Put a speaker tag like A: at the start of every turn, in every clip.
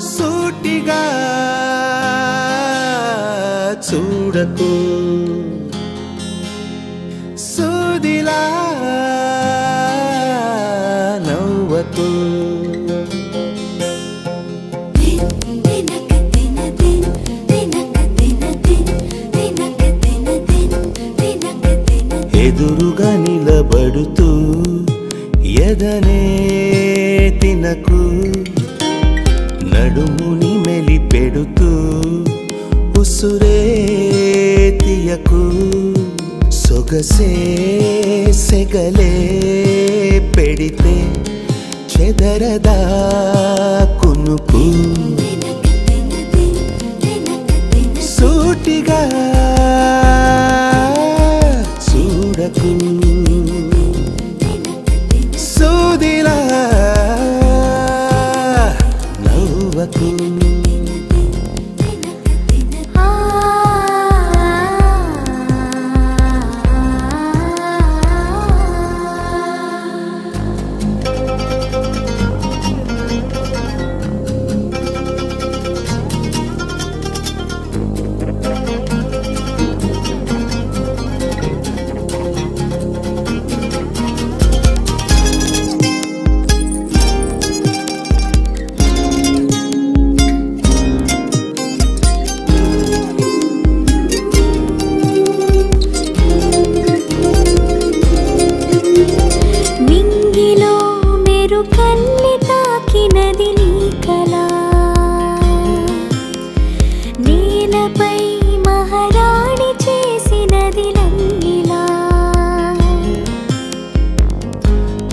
A: సూటిగా చూడకు సూదిలా నవ్వకు ఎదురుగా నిలబడుతూ ఎదనే తినకు నడుముని మెలిపెడుతూ ఉసురే తీయకు సొగసే సెగలే పెడితే చెదరదా కునుకు సూటిగా చూడకు సూదిలా నవ్వకు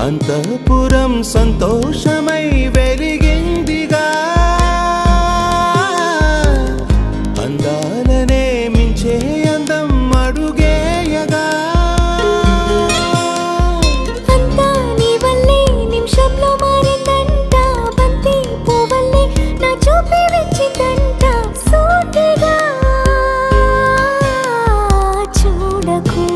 A: అంతఃపురం సంతోషమై వెలిగిందిగా అందాలనే మించే అందం అడుగేయగా
B: అంతా నీ వల్లే నిమిషంలో మారిందంట బంతి పువ్వల్లే నా చూపే వెచ్చిందంట సూటిగా చూడకు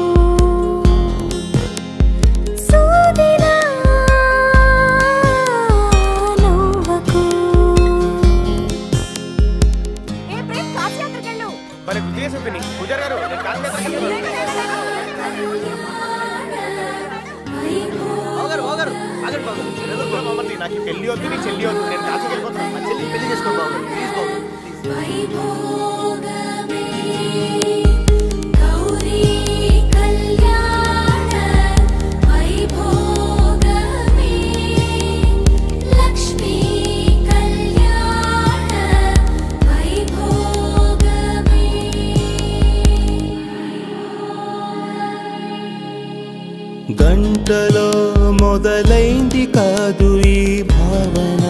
C: నాకు పెళ్లి వద్దు నీ చెల్లి వద్దు నేను కాశీకి వెళ్ళిపోతాను మా చెల్లి పెళ్లి చేసుకోవాలి
A: గంటలో మొదలైంది కాదు ఈ భావన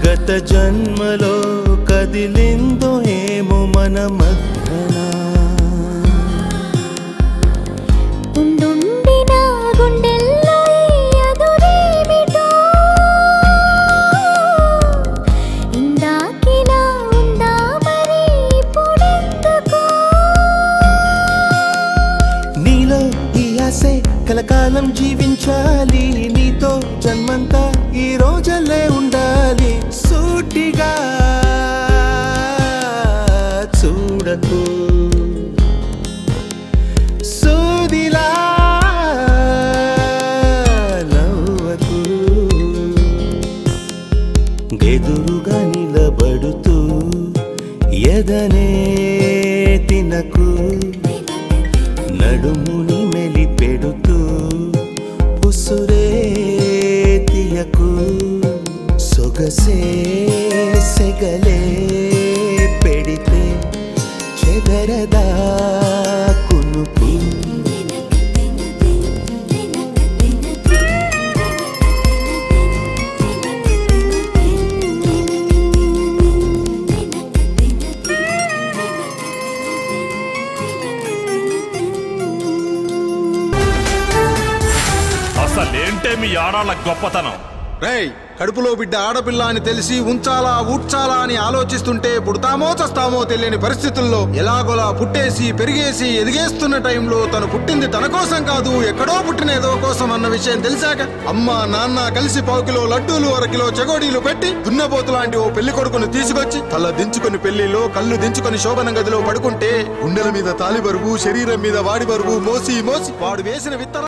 A: గత జన్మలో కదిలిందో ఏమో మన మధ్యన
B: ఉండుండి నా గుండెల్లో అదురేమిటో ఇందాకిలా ఉందా మరి ఇప్పుడెందుకో
A: నీలో ఈ ఆశే కలకాలం జీవించాలి నీతో జన్మంతా ఈ రోజులే ఉండాలి సూటిగా చూడకు సూదిలా నవ్వకు ఎదురుగా నిలబడుతూ ఎదనే తినకు నడుముని మెలిపెడుతూ ఉసురే తీయకు సొగసే సెగలే పెడితే చెదరదా కునుకు
D: అసలేంటే మీ ఆడాళ్ళ గొప్పతనం రేయ్, కడుపులో బిడ్డ ఆడపిల్ల అని తెలిసి ఉంచాలా ఊడ్చాలా అని ఆలోచిస్తుంటే పుడతామో చస్తామో తెలియని పరిస్థితుల్లో ఎలాగోలా పుట్టేసి పెరిగేసి ఎదిగేస్తున్న టైంలో తను పుట్టింది తన కోసం కాదు, ఎక్కడో పుట్టిన ఏదో కోసం అన్న విషయం తెలిసాక అమ్మ నాన్న కలిసి 1 కిలో లడ్డూలు 1 కిలో చెగోడీలు పెట్టి దున్నపోతు లాంటి ఓ పెళ్లి కొడుకును తీసుకొచ్చి తల దించుకొని పెళ్లిలో కళ్ళు దించుకొని శోభన గదిలో పడుకుంటే గుండెల మీద తాలి బరువు, శరీరం మీద వాడి బరువు మోసి మోసి వాడు వేసిన విత్తనాలు